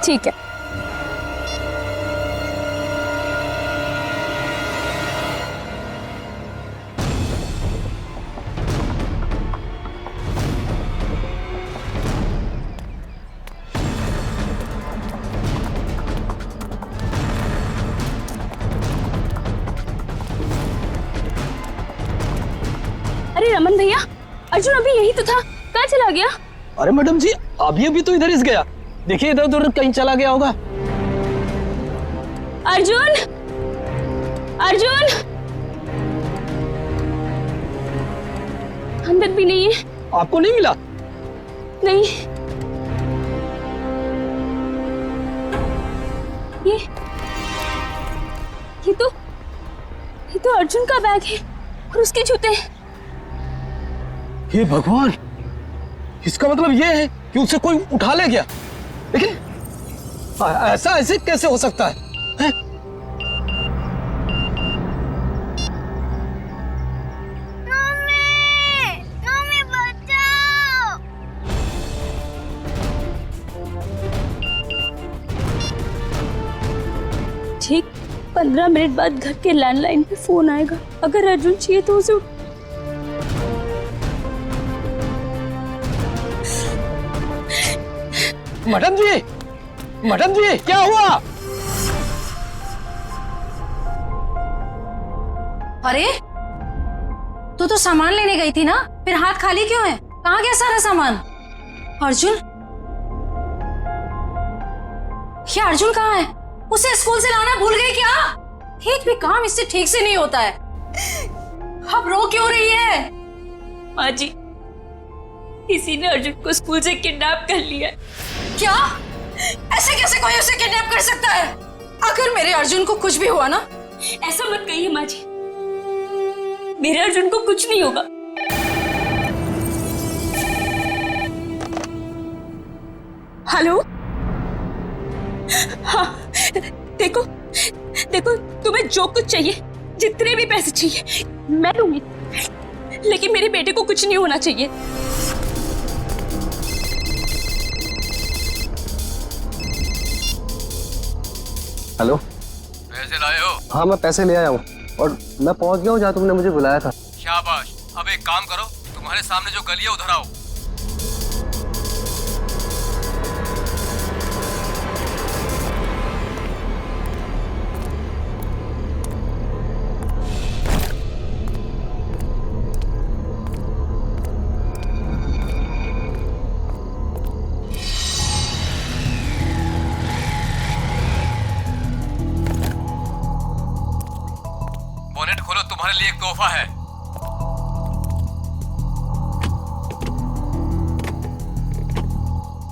ठीक है। अरे रमन भैया, अर्जुन अभी यही तो था, कहाँ चला गया? अरे मैडम जी, अभी तो इधर ही गया। देखिए इधर उधर कहीं चला गया होगा। अर्जुन, अर्जुन अंदर भी नहीं है। आपको नहीं मिला? नहीं। ये तो अर्जुन का बैग है और उसके जूते। हे भगवान, इसका मतलब ये है कि उसे कोई उठा ले गया। लेकिन ऐसा ऐसे कैसे हो सकता है? हैं? मम्मी बचाओ। ठीक 15 मिनट बाद घर के लैंडलाइन पे फोन आएगा। अगर अर्जुन चाहिए तो उसे मैडम जी क्या हुआ? अरे तू तो सामान लेने गई थी ना, फिर हाथ खाली क्यों है? कहाँ गया सारा सामान? अर्जुन, ये अर्जुन कहाँ है? उसे स्कूल से लाना भूल गई क्या? एक भी काम इससे ठीक से नहीं होता है। अब रो क्यों रही है? माँ जी, किसी ने अर्जुन को स्कूल से किडनैप कर लिया। क्या? ऐसे कैसे कोई उसे किडनैप कर सकता है? अगर मेरे अर्जुन को कुछ भी हुआ ना। ऐसा मत कहिए माँ जी, मेरे अर्जुन को कुछ नहीं होगा। हेलो, हाँ देखो तुम्हें जो कुछ चाहिए, जितने भी पैसे चाहिए मैं दूंगी, लेकिन मेरे बेटे को कुछ नहीं होना चाहिए। हेलो, पैसे लाए हो? हाँ मैं पैसे ले आया हूँ और मैं पहुँच गया हूँ जहाँ तुमने मुझे बुलाया था। शाबाश। अब एक काम करो, तुम्हारे सामने जो गली है उधर आओ। बोनेट खोलो, तुम्हारे लिए एक तोहफा है।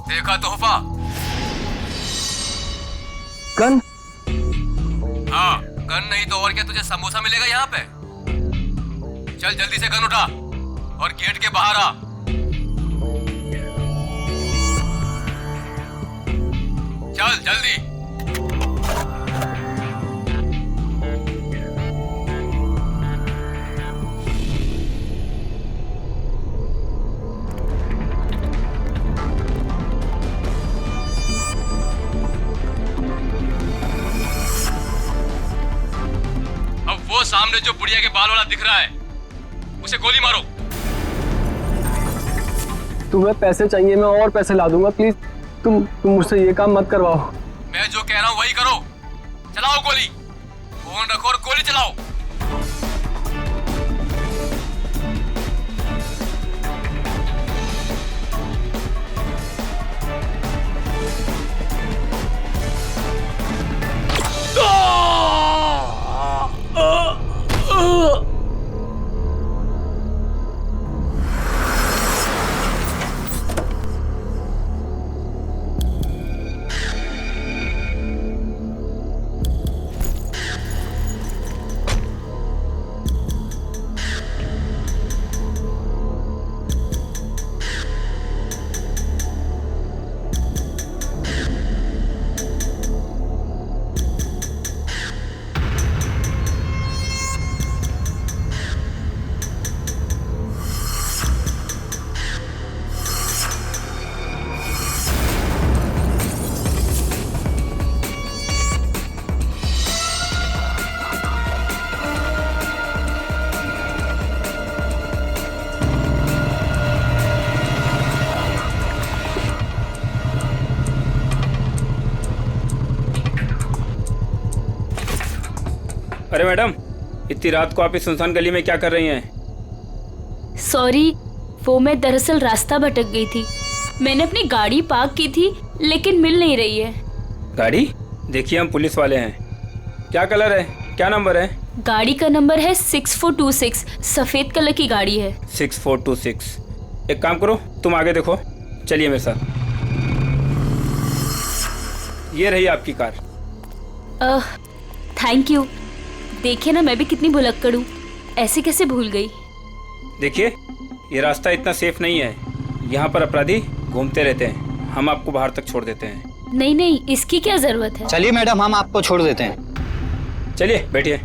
देखा तोहफा? गन? हाँ, गन नहीं तो और क्या, तुझे समोसा मिलेगा यहाँ पे। चल जल्दी से गन उठा और गेट के बाहर आ। चल जल्दी। वो सामने जो बुढ़िया के बाल वाला दिख रहा है, उसे गोली मारो। तुम्हें पैसे चाहिए, मैं और पैसे ला दूंगा। प्लीज तुम मुझसे ये काम मत करवाओ। मैं जो कह रहा हूँ वही करो। चलाओ गोली, फोन रखो और गोली चलाओ। अरे मैडम, इतनी रात को आप इस सुनसान गली में क्या कर रही हैं? सॉरी, वो मैं दरअसल रास्ता भटक गई थी। मैंने अपनी गाड़ी पार्क की थी लेकिन मिल नहीं रही है। गाड़ी? देखिए हम पुलिस वाले हैं। क्या कलर है, क्या नंबर है? गाड़ी का नंबर है 6426, सफेद कलर की गाड़ी है। 6426। एक काम करो, तुम आगे देखो, चलिए मेरे साथ। ये रही आपकी कार। Thank you. देखिए ना, मैं भी कितनी भुलक्कड़ हूँ, ऐसे कैसे भूल गई। देखिए, ये रास्ता इतना सेफ नहीं है, यहाँ पर अपराधी घूमते रहते हैं। हम आपको बाहर तक छोड़ देते हैं। नहीं नहीं, इसकी क्या जरूरत है। चलिए मैडम, हम आपको छोड़ देते हैं। चलिए बैठिए।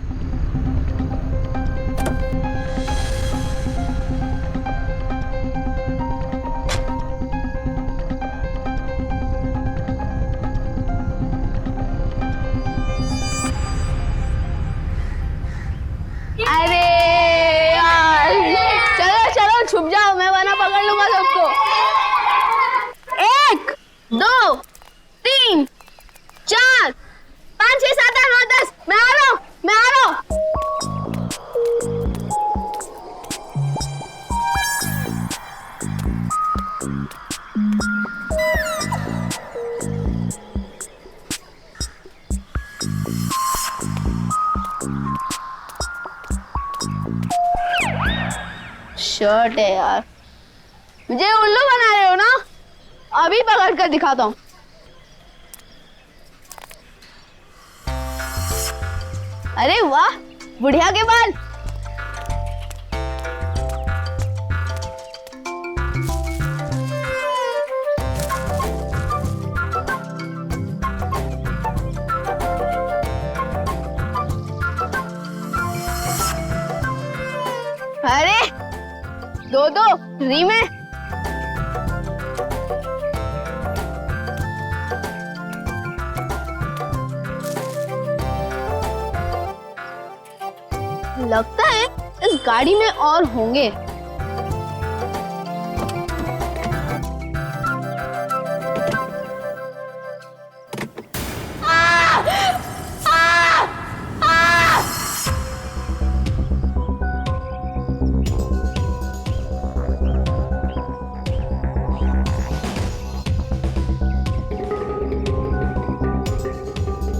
अरे यार, चलो चलो छुप जाओ, मैं वरना पकड़ लूंगा सबको। 1 2 3 4 5 6 7 8 9 10। मैं आ रहा हूँ, मैं आ रहा हूँ। शर्ट है यार, मुझे उल्लू बना रहे हो ना? अभी पकड़ कर दिखाता हूँ। अरे वाह, बुढ़िया के बाल। अरे दो दो फ्री में। लगता है इस गाड़ी में और होंगे।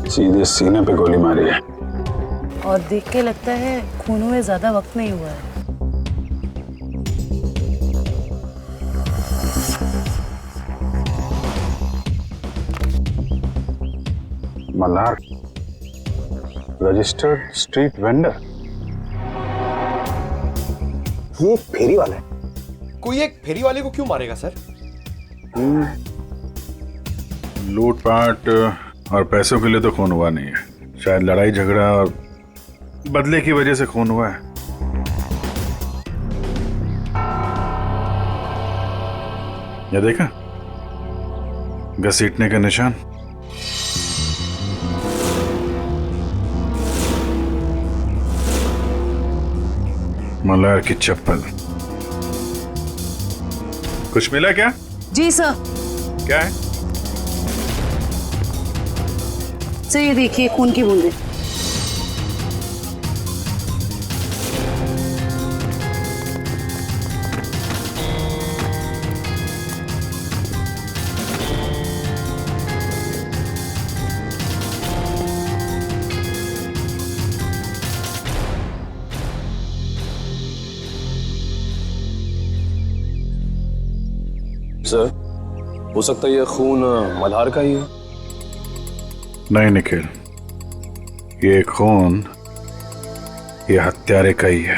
सीधे सीने पे गोली मारी है। और देख के लगता है खून हुए ज्यादा वक्त नहीं हुआ है। Malhar, registered street vendor. ये एक फेरी वाला है। कोई एक फेरी वाले को क्यों मारेगा सर? लूटपाट और पैसों के लिए तो खून हुआ नहीं है, शायद लड़ाई झगड़ा और बदले की वजह से खून हुआ है। ये देखा, घसीटने का निशान। मल्हार की चप्पल। कुछ मिला क्या? जी सर। क्या है? सर ये देखिए, खून की बूंदें। सर, हो सकता है ये खून मल्हार का ही है। नहीं निखिल, ये खून ये हत्यारे का ही है।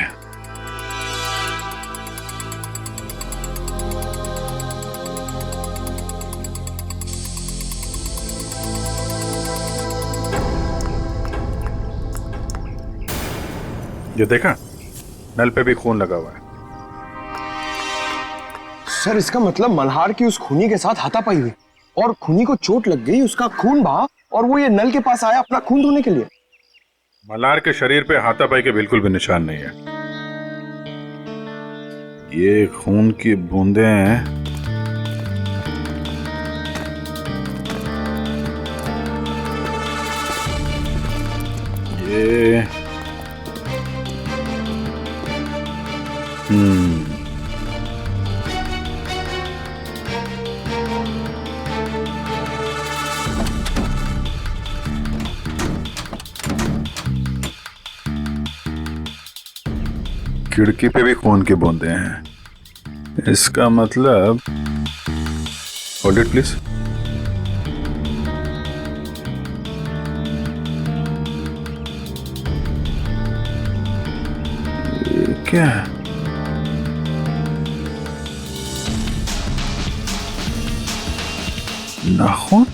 ये देखा, नल पे भी खून लगा हुआ है। सर, इसका मतलब मल्हार की उस खूनी के साथ हाथापाई हुई और खूनी को चोट लग गई, उसका खून बहा और वो ये नल के पास आया अपना खून धोने के लिए। मल्हार के शरीर पे हाथापाई के बिल्कुल भी निशान नहीं है। ये खून की बूंदें हैं। ये खिड़की पे भी खून के बूंदे हैं। इसका मतलब होल्ड इट प्लीज। क्या है? नाखून?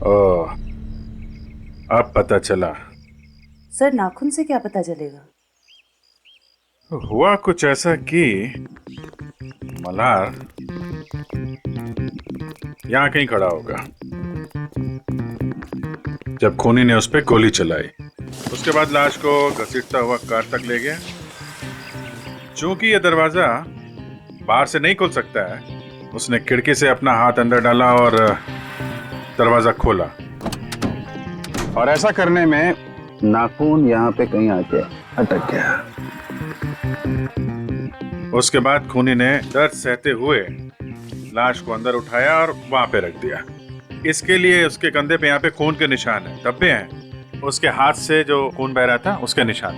ओह, अब पता चला। सर नाखून से क्या पता चलेगा? हुआ कुछ ऐसा कि मल्हार यहां कहीं खड़ा होगा जब खूनी ने उस पर गोली चलाई। उसके बाद लाश को घसीटता हुआ कार तक ले गया। चूंकि यह दरवाजा बाहर से नहीं खुल सकता है, उसने खिड़की से अपना हाथ अंदर डाला और दरवाजा खोला। और ऐसा करने में नाखून यहाँ पे कहीं आके अटक गया। उसके बाद खूनी ने दर्द सहते हुए लाश को अंदर उठाया और वहां पे रख दिया। इसके लिए उसके कंधे पे यहाँ पे खून के निशान है, धब्बे हैं। उसके हाथ से जो खून बह रहा था उसके निशान।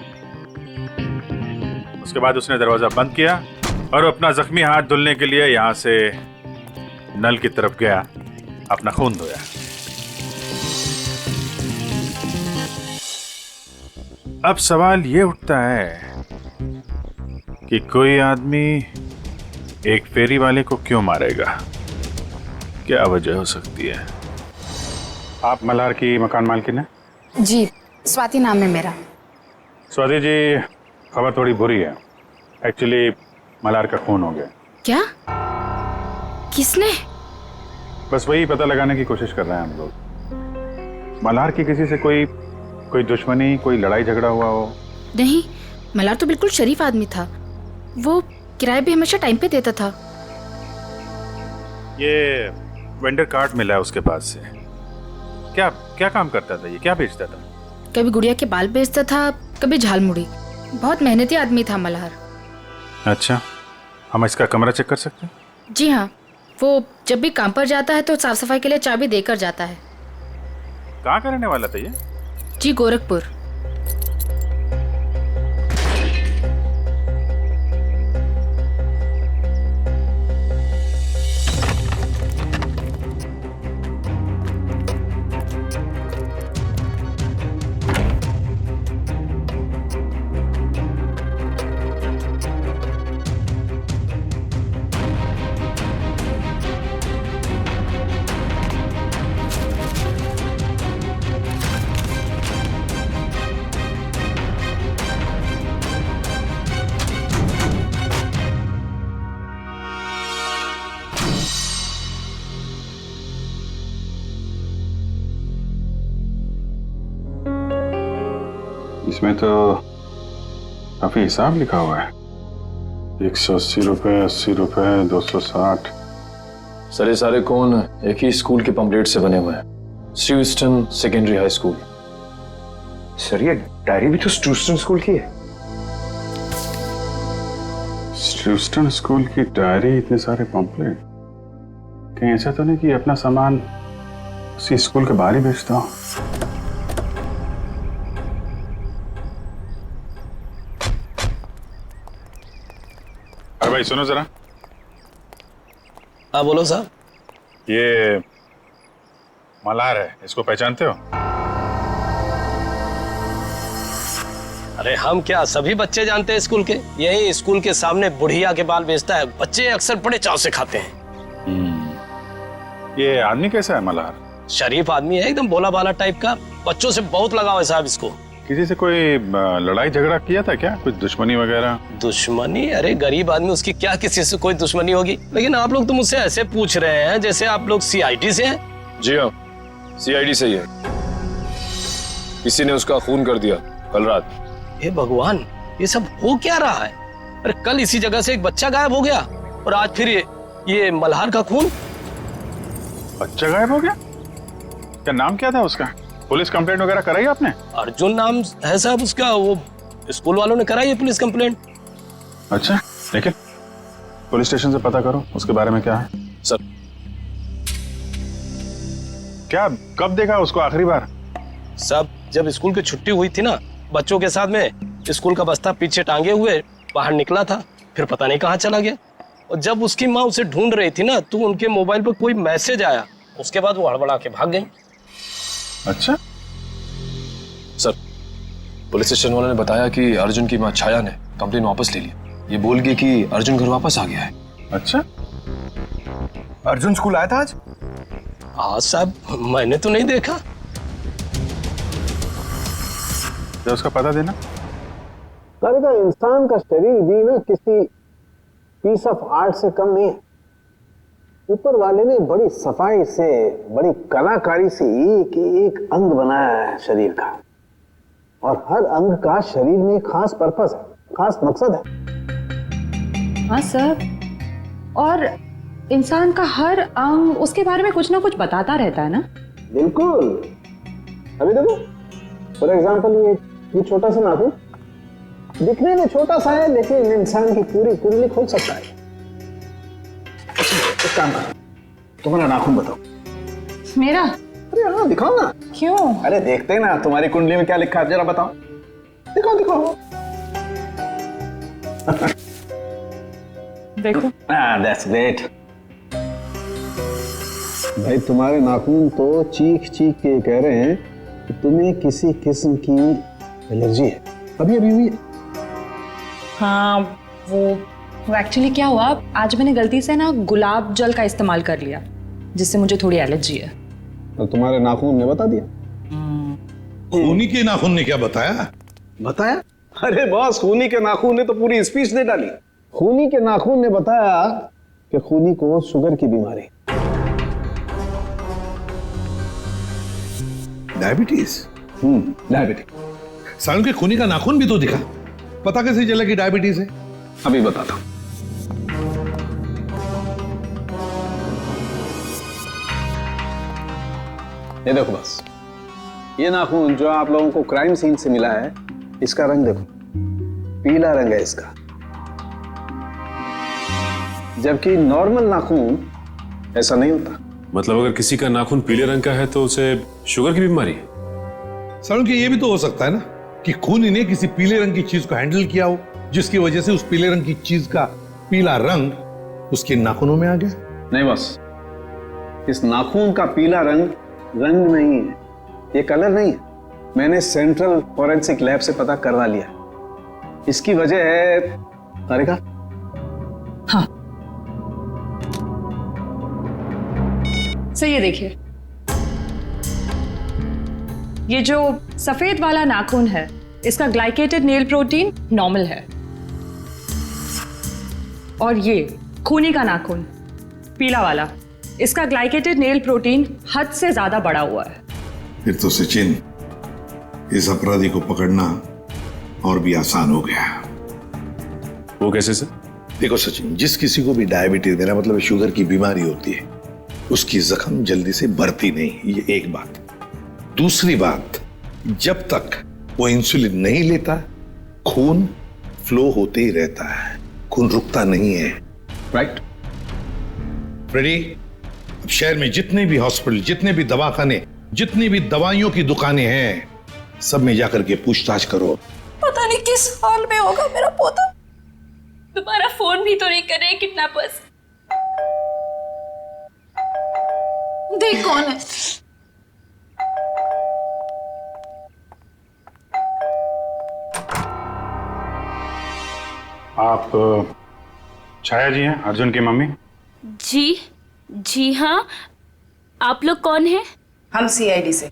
उसके बाद उसने दरवाजा बंद किया और अपना जख्मी हाथ धुलने के लिए यहाँ से नल की तरफ गया, अपना खून धोया। अब सवाल ये उठता है कि कोई आदमी एक फेरी वाले को क्यों मारेगा? क्या वजह हो सकती है? आप मल्हार की मकान मालकिन है? जी, स्वाति नाम है मेरा। स्वाति जी, खबर थोड़ी बुरी है। एक्चुअली मल्हार का खून हो गया। क्या? किसने? बस वही पता लगाने की कोशिश कर रहे हैं हम लोग। मल्हार की किसी से कोई दुश्मनी, कोई लड़ाई झगड़ा हुआ हो? नहीं, मल्हार तो बिल्कुल शरीफ आदमी था। वो किराए भी हमेशा टाइम पे देता था। ये वेंडर कार्ड मिला है उसके पास से। क्या क्या काम करता था ये? क्या बेचता था? कभी गुड़िया के बाल बेचता था, कभी झालमुड़ी। बहुत मेहनती आदमी था मल्हार। अच्छा, हम इसका कमरा चेक कर सकते हैं? जी हाँ, वो जब भी काम पर जाता है तो साफ सफाई के लिए चाबी देकर जाता है। कहाँ का रहने वाला था ये? जी, गोरखपुर। इसमें तो काफी हिसाब लिखा हुआ है। 180 रुपए, 80 रुपए, 260। सर ये सारे कौन एक ही स्कूल के पंपलेट से बने हुए हैं, स्टूस्टन सेकेंडरी हाई स्कूल। सर ये डायरी भी तो स्टूस्टन स्कूल की है। स्टूस्टन स्कूल की डायरी, इतने सारे पंपलेट। कहीं ऐसा तो नहीं कि अपना सामान उसी स्कूल के बाहर ही बेचता हूँ? अरे भाई सुनो जरा। हाँ बोलो साहब। ये मल्हार है, इसको पहचानते हो? अरे हम क्या, सभी बच्चे जानते हैं स्कूल के। यही स्कूल के सामने बुढ़िया के बाल बेचता है, बच्चे अक्सर बड़े चाव से खाते हैं। ये आदमी कैसा है मल्हार? शरीफ आदमी है, एकदम भोला भाला टाइप का। बच्चों से बहुत लगाव है साहब इसको। किसी से कोई लड़ाई झगड़ा किया था क्या? कुछ दुश्मनी वगैरह? दुश्मनी? अरे गरीब आदमी, उसकी क्या किसी से कोई दुश्मनी होगी। लेकिन आप लोग तो मुझसे ऐसे पूछ रहे हैं जैसे आप लोग सीआईडी से हैं। जी हाँ, सीआईडी से ही है। किसी ने उसका खून कर दिया कल रात। हे भगवान, ये सब हो क्या रहा है? अरे कल इसी जगह से एक बच्चा गायब हो गया और आज फिर ये मल्हार का खून। बच्चा गायब हो गया? क्या नाम क्या था उसका? पुलिस कंप्लेंट वगैरह कराई आपने? अर्जुन नाम है साहब उसका। वो स्कूल वालों ने कराई है पुलिस कंप्लेंट। अच्छा, लेकिन पुलिस स्टेशन से पता करो उसके बारे में क्या है। सर क्या, कब देखा उसको आखिरी बार? सब जब स्कूल की छुट्टी हुई थी ना, बच्चों के साथ में स्कूल का बस्ता पीछे टांगे हुए बाहर निकला था, फिर पता नहीं कहाँ चला गया। और जब उसकी माँ उसे ढूंढ रही थी ना, तो उनके मोबाइल पर कोई मैसेज आया, उसके बाद वो हड़बड़ा के भाग गई। अच्छा सर, पुलिस स्टेशन वालों ने बताया कि अर्जुन की मां छाया ने कंप्लेन वापस ले ली। ये बोल के कि अर्जुन घर वापस आ गया है। अच्छा, अर्जुन स्कूल आया था आज? हाँ साहब, मैंने तो नहीं देखा। तो उसका पता देना। का इंसान का शरीर भी ना किसी पीस ऑफ आर्ट से कम नहीं है। ऊपर वाले ने बड़ी सफाई से, बड़ी कलाकारी से एक एक अंग बनाया है शरीर का, और हर अंग का शरीर में खास पर्पस है, खास मकसद है। हाँ सर, और इंसान का हर अंग उसके बारे में कुछ ना कुछ बताता रहता है ना। बिल्कुल। अभी देखो, फॉर एग्जाम्पल ये छोटा सा नाखून दिखने में छोटा सा है, लेकिन इंसान की पूरी कुंडली खोल सकता है। एक काम करो, तुम्हारा नाखून बताओ। मेरा? अरे हाँ, दिखाओ ना। क्यों? अरे देखते हैं ना तुम्हारी कुंडली में क्या लिखा है, जरा बताओ। दिखाओ दिखाओ। देखो। That's great. भाई तुम्हारे नाखून तो चीख चीख के कह रहे हैं कि तुम्हें किसी किस्म की एलर्जी है। अभी अभी हुई? हाँ, वो एक्चुअली क्या हुआ, आज मैंने गलती से ना गुलाब जल का इस्तेमाल कर लिया, जिससे मुझे थोड़ी एलर्जी है। तो तुम्हारे नाखून ने बता दिया? खूनी के नाखून ने क्या बताया? बताया? अरे बॉस, खूनी के नाखून ने तो पूरी स्पीच दे डाली। खूनी के नाखून ने बताया कि खूनी को शुगर की बीमारी। डायबिटीज? डायबिटीज। सालों के खूनी का नाखून भी तो दिखा, पता कैसे चला कि डायबिटीज है? अभी बताता हूं। ये देखो बस, ये नाखून जो आप लोगों को क्राइम सीन से मिला है, इसका रंग देखो, पीला रंग है इसका। जबकि नॉर्मल नाखून ऐसा नहीं होता। मतलब अगर किसी का नाखून पीले रंग का है तो उसे शुगर की बीमारी है? सालों के ये भी तो हो सकता है ना कि खूनी ने किसी पीले रंग की चीज को हैंडल किया हो, जिसकी वजह से उस पीले रंग की चीज का पीला रंग उसके नाखूनों में आ गया। नहीं बस, इस नाखून का पीला रंग नहीं है, ये कलर नहीं है। मैंने सेंट्रल फॉरेंसिक लैब से पता करवा लिया। इसकी वजह है तारिका। हाँ, सही है। देखिए, ये जो सफेद वाला नाखून है, इसका ग्लाइकेटेड नेल प्रोटीन नॉर्मल है, और ये खूनी का नाखून पीला वाला, इसका ग्लाइकेटेड नेल प्रोटीन हद से ज्यादा बढ़ा हुआ है। फिर तो सचिन, इस अपराधी को पकड़ना और भी आसान हो गया। वो कैसे सर? देखो सचिन, जिस किसी को भी डायबिटीज, मेरा मतलब शुगर की बीमारी होती है, उसकी जख्म जल्दी से बढ़ती नहीं, ये एक बात। दूसरी बात, जब तक वो इंसुलिन नहीं लेता, खून फ्लो होते ही रहता है, खून रुकता नहीं है। राइट फ्रेडी, अब शहर में जितने भी हॉस्पिटल, जितने भी दवाखाने, जितनी भी दवाइयों की दुकानें हैं, सब में जाकर के पूछताछ करो। पता नहीं किस हाल में होगा मेरा पोता। दोबारा फोन भी तो नहीं कर रहे किडनैपर्स। देख कौन है। आप छाया जी हैं, अर्जुन की मम्मी? जी हाँ। आप लोग कौन हैं? हम सीआईडी से।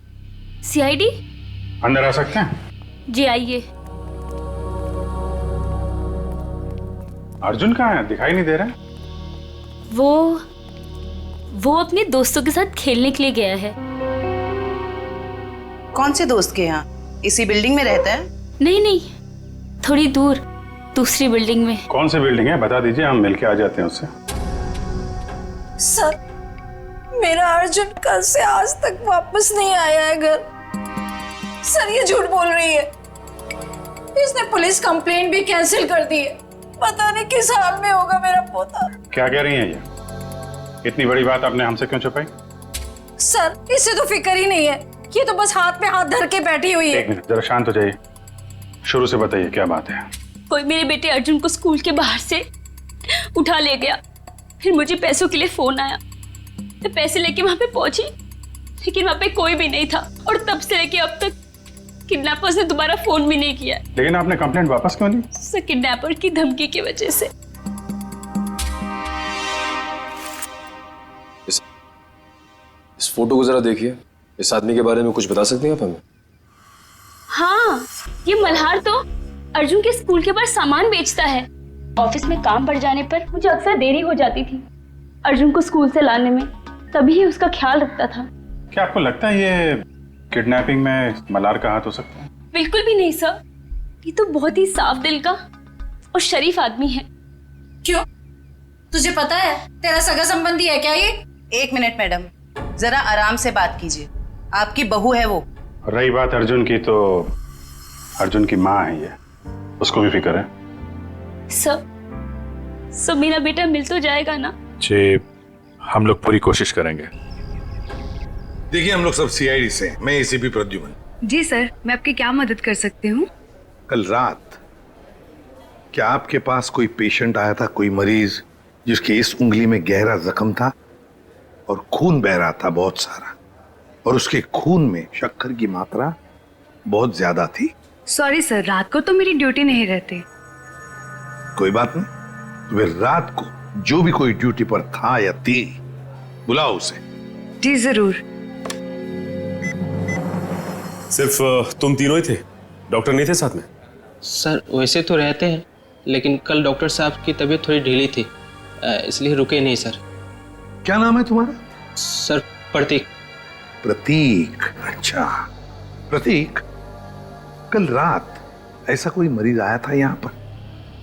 सीआईडी? अंदर आ सकते हैं? जी आइए। अर्जुन कहाँ है, दिखाई नहीं दे रहा है। वो अपने दोस्तों के साथ खेलने के लिए गया है। कौन से दोस्त के यहाँ? इसी बिल्डिंग में रहता है? नहीं, थोड़ी दूर, दूसरी बिल्डिंग में। कौन सी बिल्डिंग है, बता दीजिए, हम मिलके आ जाते हैं उससे। सर, मेरा अर्जुन कल से आज तक वापस नहीं आया है घर। सर, ये झूठ बोल रही है। इसने पुलिस कंप्लेंट भी कैंसिल कर दी है। पता नहीं किस हाल में होगा मेरा पोता। क्या कह रही हैं ये? इतनी बड़ी बात आपने हमसे क्यों छुपाई? सर, इससे तो फिक्र ही नहीं है, ये तो बस हाथ पे हाथ धर के बैठी हुई है। एक मिनट, जरा शांत हो जाइए। शुरू से बताइए क्या बात है। कोई मेरे बेटे अर्जुन को स्कूल के बाहर से उठा ले गया। फिर मुझे पैसों के लिए फोन आया, तो पैसे लेके वहां पे पहुंची, लेकिन वहां पे कोई भी नहीं था। और तब से लेके अब तक किडनैपर्स ने दोबारा फोन भी नहीं किया। लेकिन आपने कंप्लेंट वापस क्यों ली? सर, किडनैपर की धमकी की वजह से। इस फोटो को जरा देखिए। इस आदमी के बारे में कुछ बता सकते हैं आप हमें? हाँ, ये मल्हार तो अर्जुन के स्कूल के बाहर सामान बेचता है। ऑफिस में काम बढ़ जाने पर मुझे अक्सर देरी हो जाती थी अर्जुन को स्कूल से लाने में, तभी ही उसका ख्याल रखता था। क्या आपको लगता है ये किडनैपिंग में मल्हार का हाथ हो सकता है? बिल्कुल भी नहीं सर, ये तो बहुत ही साफ दिल का और शरीफ आदमी है। क्यों, तुझे पता है तेरा सगा संबंधी है क्या ये? एक मिनट मैडम, जरा आराम से बात कीजिए। आपकी बहू है वो। रही बात अर्जुन की, तो अर्जुन की माँ है ये, उसको भी फिक्र है। सर मेरा बेटा मिल तो जाएगा ना? जी, हम लोग पूरी कोशिश करेंगे। देखिए, हम लोग सब सीआईडी से हैं। मैं एसीपी प्रद्युमन। जी सर, मैं आपकी क्या मदद कर सकती हूँ? कल रात क्या आपके पास कोई पेशेंट आया था, कोई मरीज जिसके इस उंगली में गहरा जख्म था और खून बह रहा था बहुत सारा, और उसके खून में शक्कर की मात्रा बहुत ज्यादा थी? सॉरी सर, रात को तो मेरी ड्यूटी नहीं रहती। कोई बात नहीं, तो फिर रात को जो भी कोई ड्यूटी पर था या थी, बुलाओ उसे। जी जरूर। सिर्फ तुम तीनों ही थे? डॉक्टर नहीं थे साथ में? सर वैसे तो रहते हैं, लेकिन कल डॉक्टर साहब की तबीयत थोड़ी ढीली थी, इसलिए रुके नहीं सर। क्या नाम है तुम्हारा? सर प्रतीक। प्रतीक, अच्छा प्रतीक, कल रात ऐसा कोई मरीज आया था यहाँ पर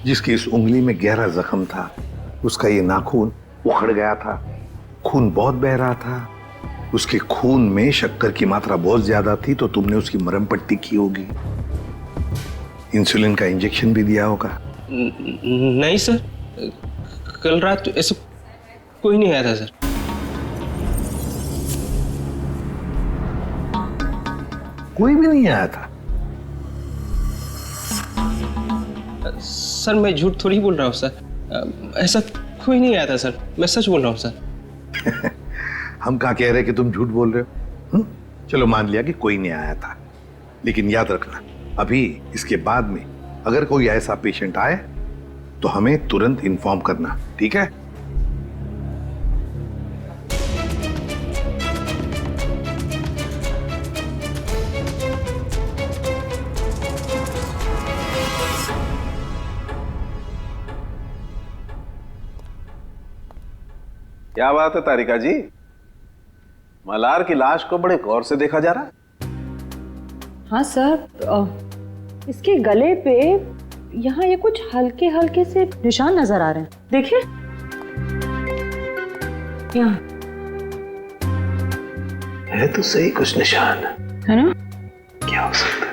जिसकी इस उंगली में गहरा जख्म था, उसका ये नाखून उखड़ गया था, खून बहुत बह रहा था, उसके खून में शक्कर की मात्रा बहुत ज्यादा थी, तो तुमने उसकी मरहम पट्टी की होगी, इंसुलिन का इंजेक्शन भी दिया होगा। नहीं सर, कल रात तो ऐसा कोई नहीं आया था सर। कोई भी नहीं आया था? सर मैं झूठ थोड़ी बोल रहा हूँ सर, ऐसा कोई नहीं आया था सर, मैं सच बोल रहा हूँ सर। हम कहाँ कह रहे कि तुम झूठ बोल रहे हो? चलो मान लिया कि कोई नहीं आया था, लेकिन याद रखना, अभी इसके बाद में अगर कोई ऐसा पेशेंट आए तो हमें तुरंत इन्फॉर्म करना, ठीक है? क्या बात है तारिका जी, मल्हार की लाश को बड़े गौर से देखा जा रहा है। हाँ सर, इसके गले पे यहाँ ये कुछ हल्के हल्के से निशान नजर आ रहे हैं, देखिए यहाँ है तो सही कुछ निशान, है ना? क्या हो सकता है?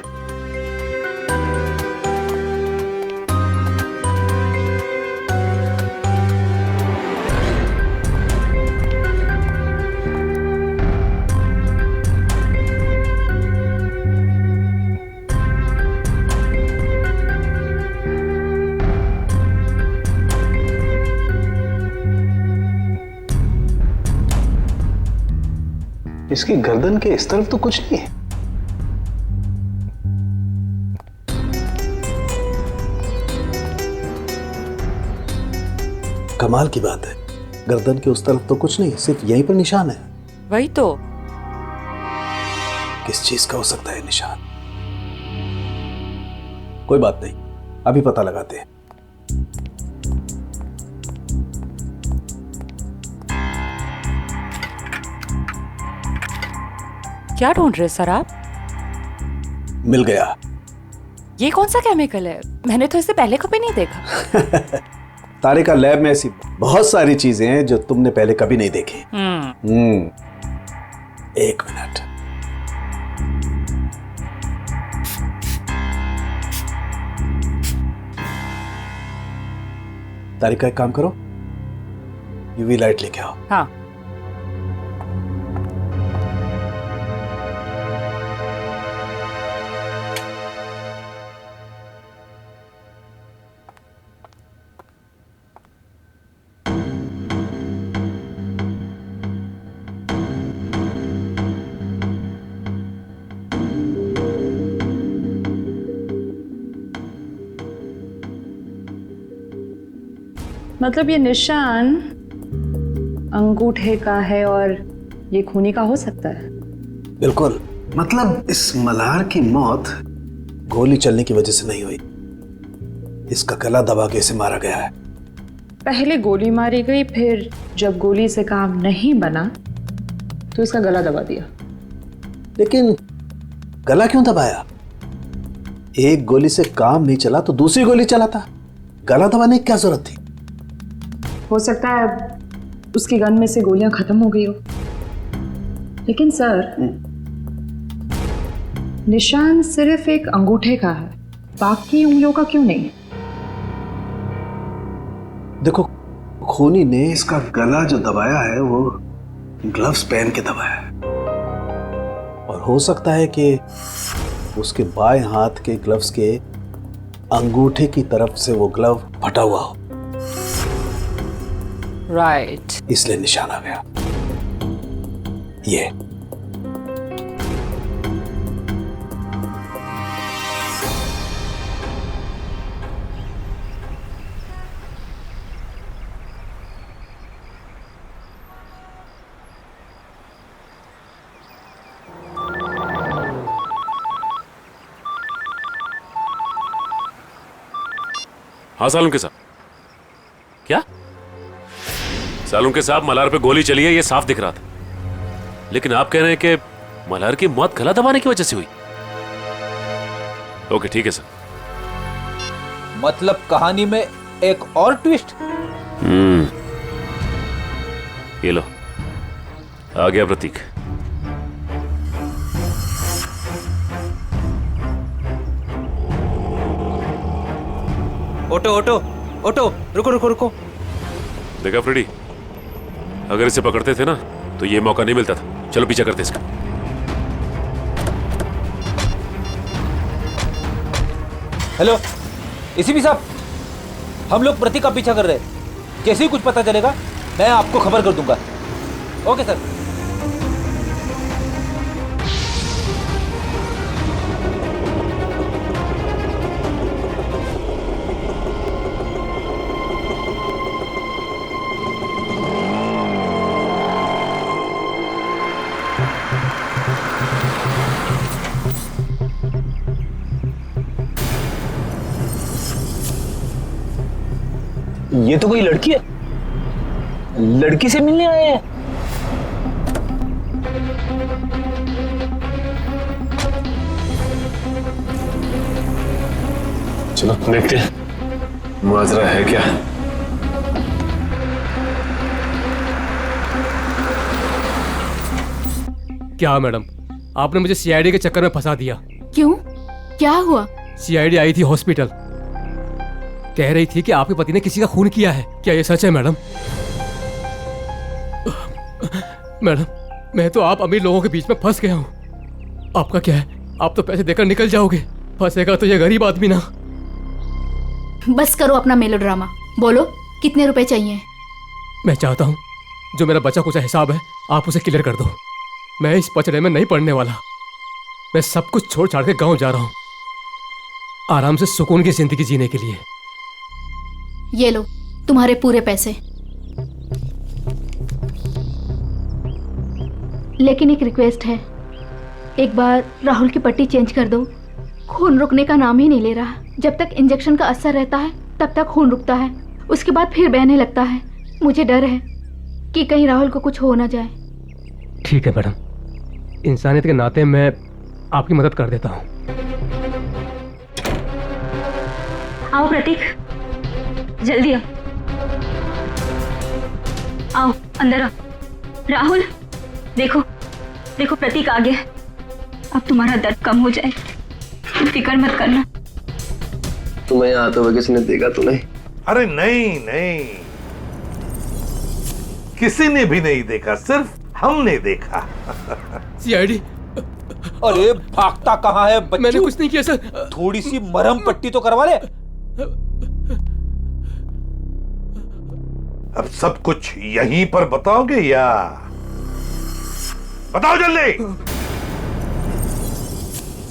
इसकी गर्दन के इस तरफ तो कुछ नहीं है। कमाल की बात है, गर्दन के उस तरफ तो कुछ नहीं, सिर्फ यहीं पर निशान है। वही तो। किस चीज का हो सकता है निशान? कोई बात नहीं, अभी पता लगाते हैं। क्या ढूंढ रहे सर आप? मिल गया। ये कौन सा केमिकल है? मैंने तो इसे पहले कभी नहीं देखा। तारिका, लैब में ऐसी बहुत सारी चीजें हैं जो तुमने पहले कभी नहीं देखी। एक मिनट। तारिका एक काम करो, यूवी लाइट लेके आओ। हाँ। मतलब ये निशान अंगूठे का है और ये खूनी का हो सकता है? बिल्कुल। मतलब इस मल्हार की मौत गोली चलने की वजह से नहीं हुई, इसका गला दबा के इसे मारा गया है। पहले गोली मारी गई, फिर जब गोली से काम नहीं बना तो इसका गला दबा दिया। लेकिन गला क्यों दबाया? एक गोली से काम नहीं चला तो दूसरी गोली चलाता, गला दबाने की क्या जरूरत थी? हो सकता है उसकी गन में से गोलियां खत्म हो गई हो। लेकिन सर, निशान सिर्फ एक अंगूठे का है, बाकी उंगलियों का क्यों नहीं? देखो, खूनी ने इसका गला जो दबाया है वो ग्लव्स पहन के दबाया है, और हो सकता है कि उसके बाएं हाथ के ग्लव्स के अंगूठे की तरफ से वो ग्लव फटा हुआ हो। राइट। इसलिए निशान आ गया। ये हाँ सालुम के साहब। क्या? सालुम के साहब, मल्हार पे गोली चली है, ये साफ दिख रहा था, लेकिन आप कह रहे हैं कि मल्हार की मौत गला दबाने की वजह से हुई। ओके, ठीक है सर। मतलब कहानी में एक और ट्विस्ट। ये लो, आ गया प्रतीक। ओटो ओटो ओटो, रुको रुको रुको। देखा फ्रेडी, अगर इसे पकड़ते थे ना तो ये मौका नहीं मिलता था। चलो पीछा करते इसका। हेलो एसीपी साहब, हम लोग प्रतीक का पीछा कर रहे हैं। जैसे ही कुछ पता चलेगा मैं आपको खबर कर दूंगा। Okay sir. ये तो कोई लड़की है, लड़की से मिलने आए हैं। चलो देखते हैं मुआजरा है क्या। क्या मैडम, आपने मुझे सीआईडी के चक्कर में फंसा दिया। क्यों? क्या हुआ? सीआईडी आई थी हॉस्पिटल, कह रही थी कि आपके पति ने किसी का खून किया है। क्या ये सच है मैडम? मैडम, मैं तो आप अमीर लोगों के बीच में फंस गया हूँ। आपका क्या है, आप तो पैसे देकर निकल जाओगे, फंसेगा तो ये गरीब आदमी ना। बस करो अपना मेलोड्रामा, बोलो कितने रुपए चाहिए? मैं चाहता हूँ जो मेरा बचा कुचा हिसाब है आप उसे क्लियर कर दो। मैं इस पचड़े में नहीं पड़ने वाला। मैं सब कुछ छोड़ छाड़ के गाँव जा रहा हूँ, आराम से सुकून की जिंदगी जीने के लिए। ये लो तुम्हारे पूरे पैसे। लेकिन एक रिक्वेस्ट है, एक बार राहुल की पट्टी चेंज कर दो। खून रुकने का नाम ही नहीं ले रहा। जब तक इंजेक्शन का असर रहता है तब तक खून रुकता है, उसके बाद फिर बहने लगता है। मुझे डर है कि कहीं राहुल को कुछ हो ना जाए। ठीक है मैडम, इंसानियत के नाते मैं आपकी मदद कर देता हूँ। आओ प्रतीक, जल्दी आओ, आओ अंदर आओ। राहुल, देखो देखो प्रतीक आ गया। अब तुम्हारा दर्द कम हो जाए, फिक्र मत करना। तुम्हें यहाँ आते हुए किसी ने देखा तो नहीं? अरे नहीं नहीं, किसी ने भी नहीं देखा, सिर्फ हमने देखा। सीआईडी। अरे भागता कहाँ है बच्चू? मैंने कुछ नहीं किया सर। थोड़ी सी मरहम पट्टी तो करवा ले। अब सब कुछ यहीं पर बताओगे या बताओ जल्दी।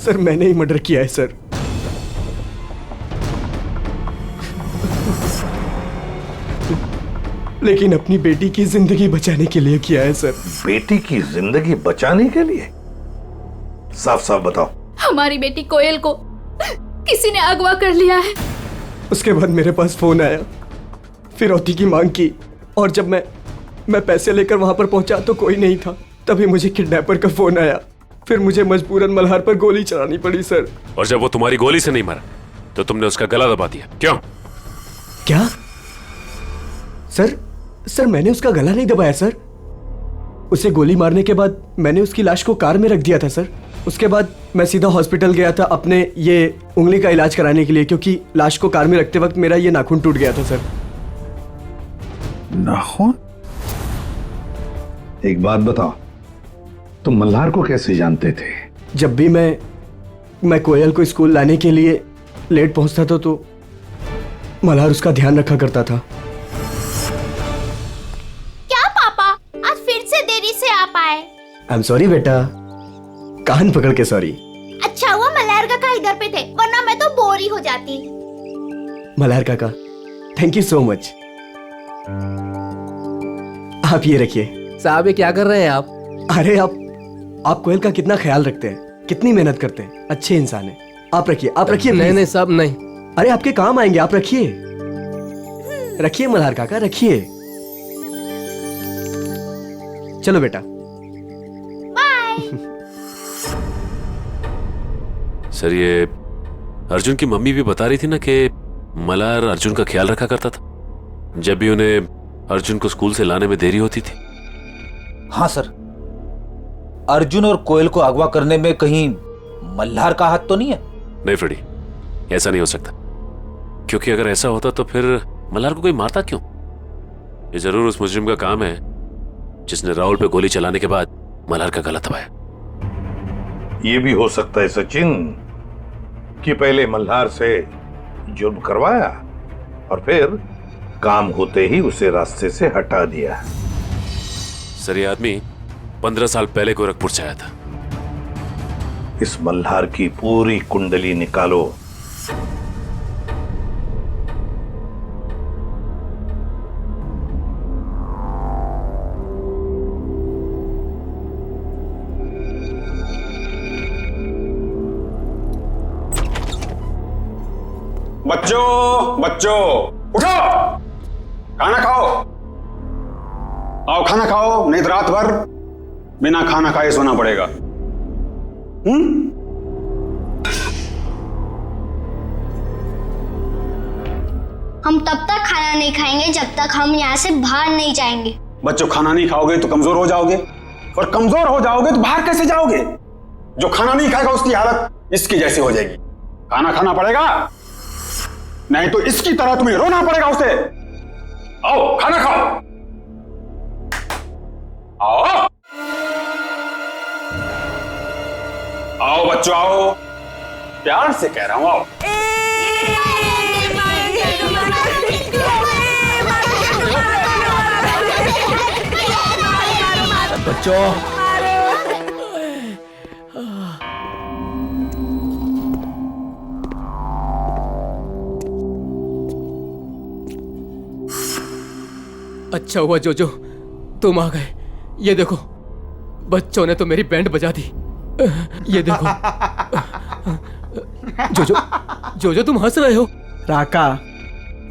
सर मैंने ही मर्डर किया है सर। लेकिन अपनी बेटी की जिंदगी बचाने के लिए किया है सर। बेटी की जिंदगी बचाने के लिए? साफ साफ बताओ। हमारी बेटी कोयल को किसी ने अगवा कर लिया है। उसके बाद मेरे पास फोन आया, फिरौती की मांग की, और जब मैं पैसे लेकर वहां पर पहुंचा तो कोई नहीं था। तभी मुझे किडनैपर का फोन आया, फिर मुझे मजबूरन मल्हार पर गोली चलानी पड़ी सर। और जब वो तुम्हारी गोली से नहीं मरा तो तुमने उसका गला दबा दिया, क्यों? क्या सर मैंने उसका गला नहीं दबाया सर। उसे गोली मारने के बाद मैंने उसकी लाश को कार में रख दिया था सर। उसके बाद मैं सीधा हॉस्पिटल गया था अपने ये उंगली का इलाज कराने के लिए, क्योंकि लाश को कार में रखते वक्त मेरा ये नाखून टूट गया था सर। नाखून? एक बात बताओ, तुम मल्हार को कैसे जानते थे? जब भी मैं कोयल को स्कूल लाने के लिए लेट पहुंचता था तो मल्हार उसका ध्यान रखा करता था। क्या पापा, आज फिर से देरी से आ पाए? आई एम सॉरी बेटा, कान पकड़ के सॉरी। अच्छा हुआ मल्हार काका इधर पे थे, वरना मैं तो बोर ही हो जाती। मल्हार काका, थैंक यू सो मच। आप ये रखिए। साहब ये क्या कर रहे हैं आप? अरे आप कोयल का कितना ख्याल रखते हैं, कितनी मेहनत करते हैं, अच्छे इंसान हैं। आप रखिए नहीं साहब नहीं। अरे आपके काम आएंगे, आप रखिए मल्हार काका, रखिए। चलो बेटा। सर ये अर्जुन की मम्मी भी बता रही थी ना कि मल्हार अर्जुन का ख्याल रखा करता था जब भी उन्हें अर्जुन को स्कूल से लाने में देरी होती थी। हाँ सर, अर्जुन और कोयल को अगवा करने में कहीं मल्हार का हाथ तो नहीं है? नहीं फ्रेडी, ऐसा नहीं हो सकता, क्योंकि अगर ऐसा होता तो फिर मल्हार को कोई मारता क्यों? ये जरूर उस मुजरिम का काम है जिसने राहुल पे गोली चलाने के बाद मल्हार का गला दबाया। ये भी हो सकता है सचिन कि पहले मल्हार से जुर्म करवाया और फिर काम होते ही उसे रास्ते से हटा दिया। सर ये आदमी 15 साल पहले गोरखपुर से आया था। इस मल्हार की पूरी कुंडली निकालो। बच्चों उठो, खाना खाओ। आओ खाना खाओ, नहीं तो रात भर बिना खाना खाए सोना पड़ेगा। हम तब तक खाना नहीं खाएंगे जब तक हम यहाँ से बाहर नहीं जाएंगे। बच्चों खाना नहीं खाओगे तो कमजोर हो जाओगे, और कमजोर हो जाओगे तो बाहर कैसे जाओगे? जो खाना नहीं खाएगा उसकी हालत इसकी जैसी हो जाएगी। खाना खाना पड़ेगा, नहीं तो इसकी तरह तुम्हें रोना पड़ेगा उसे। आओ खाना खाओ, आओ आओ बच्चों आओ, प्यार से कह रहा हूं आओ। बच्चों अच्छा हुआ जोजो तुम आ गए। ये देखो बच्चों ने तो मेरी बैंड बजा दी। ये देखो। जोजो तुम हंस रहे हो। राका,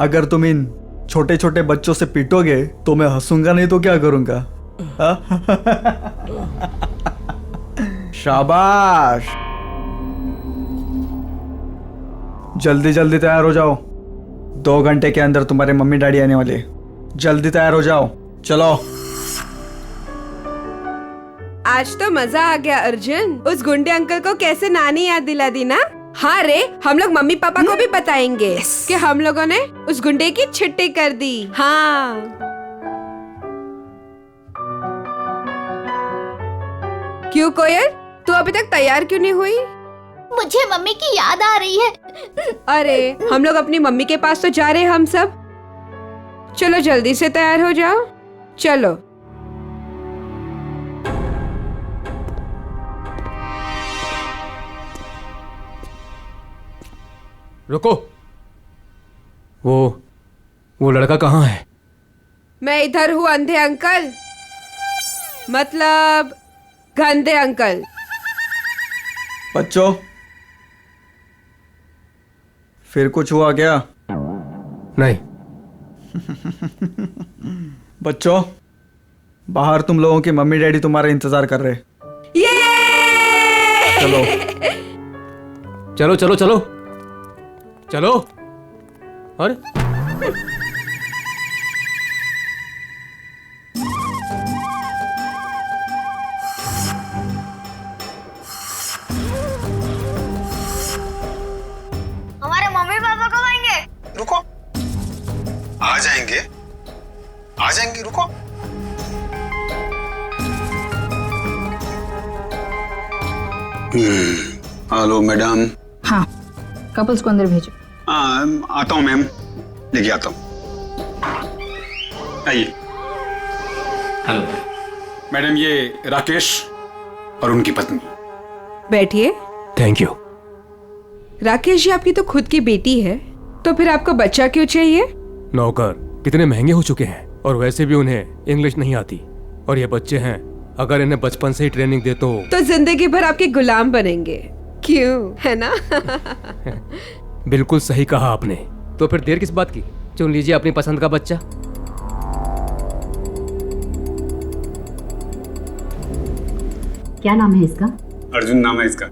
अगर तुम इन छोटे छोटे बच्चों से पीटोगे तो मैं हंसूंगा, नहीं तो क्या करूंगा? शाबाश, जल्दी जल्दी तैयार हो जाओ, 2 घंटे के अंदर तुम्हारे मम्मी डैडी आने वाले। जल्दी तैयार हो जाओ, चलो। आज तो मजा आ गया अर्जुन। उस गुंडे अंकल को कैसे नानी याद दिला दी ना? हाँ रे, हम लोग मम्मी पापा को भी बताएंगे कि हम लोगों ने उस गुंडे की छुट्टी कर दी। हाँ। क्यों कोयल, तू अभी तक तैयार क्यों नहीं हुई? मुझे मम्मी की याद आ रही है। अरे हम लोग अपनी मम्मी के पास तो जा रहे हैं हम सब। चलो जल्दी से तैयार हो जाओ, चलो। रुको, वो लड़का कहाँ है? मैं इधर हूँ अंधे अंकल, मतलब गंदे अंकल। बच्चों, फिर कुछ हुआ क्या? नहीं। बच्चों, बाहर तुम लोगों के मम्मी डैडी तुम्हारा इंतजार कर रहे। चलो चलो चलो चलो चलो। अरे हमारे मम्मी पापा कब आएंगे? रुको, आ जाएंगे, आ जाएंगे, रुको। Hello madam. हाँ, कपल्स को अंदर भेजो। आता हूँ मैम, लेके आता हूँ। आइए। हेलो मैडम, ये राकेश और उनकी पत्नी। बैठिए। Thank you. राकेश जी, आपकी तो खुद की बेटी है, तो फिर आपको बच्चा क्यों चाहिए? नौकर कितने महंगे हो चुके हैं, और वैसे भी उन्हें इंग्लिश नहीं आती, और ये बच्चे हैं, अगर इन्हें बचपन से ही ट्रेनिंग दे तो जिंदगी भर आपके गुलाम बनेंगे, क्यों, है ना? बिल्कुल सही कहा आपने। तो फिर देर किस बात की, चुन लीजिए अपनी पसंद का बच्चा। क्या नाम है इसका? अर्जुन नाम है इसका।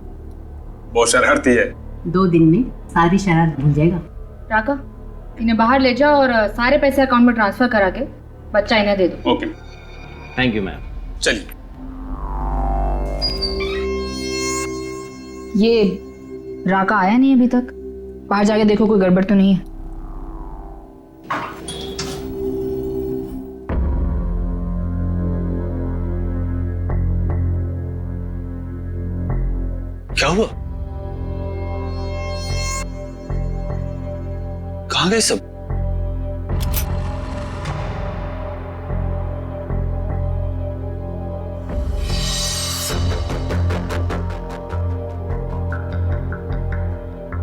बहुत शरारती है। 2 दिन में सारी शरारत भूल जाएगा। राका, इन्हें बाहर ले जाओ और सारे पैसे अकाउंट में ट्रांसफर करा के बच्चा इन्हें दे दो। Okay, thank you ma'am. चलिए। ये राका आया नहीं अभी तक, बाहर जाके देखो कोई गड़बड़ तो नहीं है। क्या हुआ? कहाँ गए सब?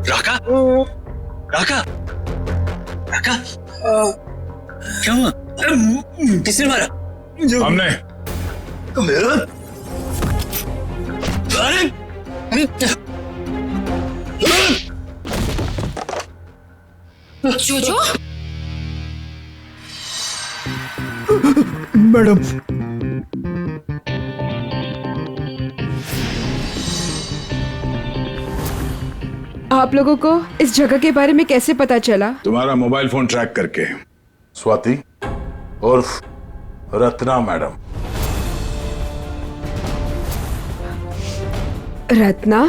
राका? राका? राका? क्या हुआ? किसने मारा? हमने। अरे जोजो? मैडम, आप लोगों को इस जगह के बारे में कैसे पता चला? तुम्हारा मोबाइल फोन ट्रैक करके। स्वाति उर्फ रत्ना मैडम। रत्ना?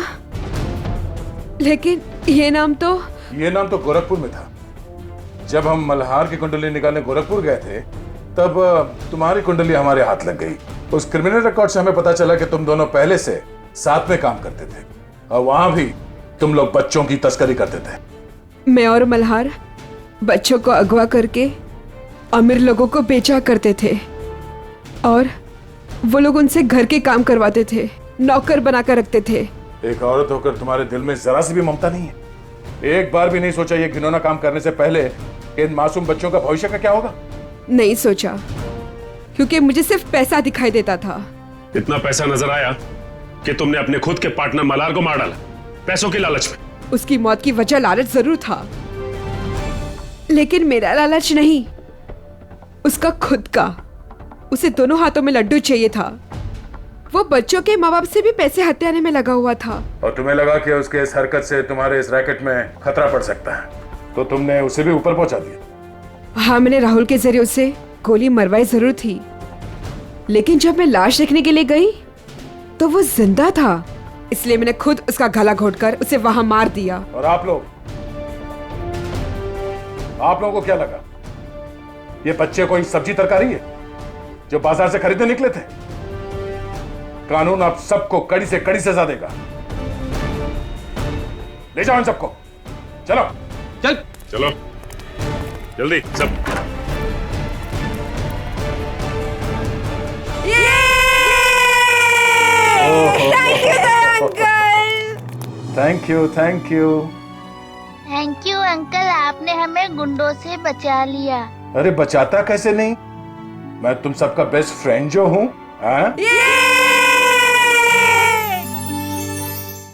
लेकिन ये नाम तो गोरखपुर में था। जब हम मल्हार की कुंडली निकालने गोरखपुर गए थे, तब तुम्हारी कुंडली हमारे हाथ लग गई। उस क्रिमिनल रिकॉर्ड से हमें पता चला कि तुम दोनों पहले से साथ में काम करते थे, और वहां भी तुम लोग बच्चों की तस्करी करते थे। मैं और मल्हार बच्चों को अगवा करके अमीर लोगों को बेचा करते थे, और वो लोग उनसे घर के काम करवाते थे, नौकर बनाकर रखते थे। एक औरत होकर तुम्हारे दिल में जरा सी भी ममता नहीं है? एक बार भी नहीं सोचा ये घिनौना काम करने से पहले इन मासूम बच्चों का भविष्य का क्या होगा? नहीं सोचा, क्योंकि मुझे सिर्फ पैसा दिखाई देता था। इतना पैसा नजर आया कि तुमने अपने खुद के पार्टनर मल्हार को मार डाला, पैसों की लालच में। उसकी मौत की वजह लालच जरूर था, लेकिन मेरा लालच नहीं, उसका खुद का। उसे दोनों हाथों में लड्डू चाहिए था। वो बच्चों के माँ बाप से भी पैसे हथियाने में लगा हुआ था। और तुम्हें लगा कि उसके इस हरकत से तुम्हारे इस रैकेट में खतरा पड़ सकता है, तो तुमने उसे भी ऊपर पहुंचा दिया। हाँ, मैंने राहुल के जरिए उसे गोली मरवाई जरूर थी, लेकिन जब मैं लाश देखने के लिए गई तो वो जिंदा था। इसलिए मैंने खुद उसका गला घोटकर उसे वहां मार दिया। और आप लोगों को क्या लगा ये बच्चे कोई सब्जी तरकारी है जो बाजार से खरीदने निकले थे? कानून आप सबको कड़ी से कड़ी सजा देगा। ले जाओ इन सबको, चलो चलो जल्दी सब। Thank you thank you uncle, आपने हमें गुंडों से बचा लिया। अरे बचाता कैसे नहीं, मैं तुम सबका बेस्ट फ्रेंड जो हूँ।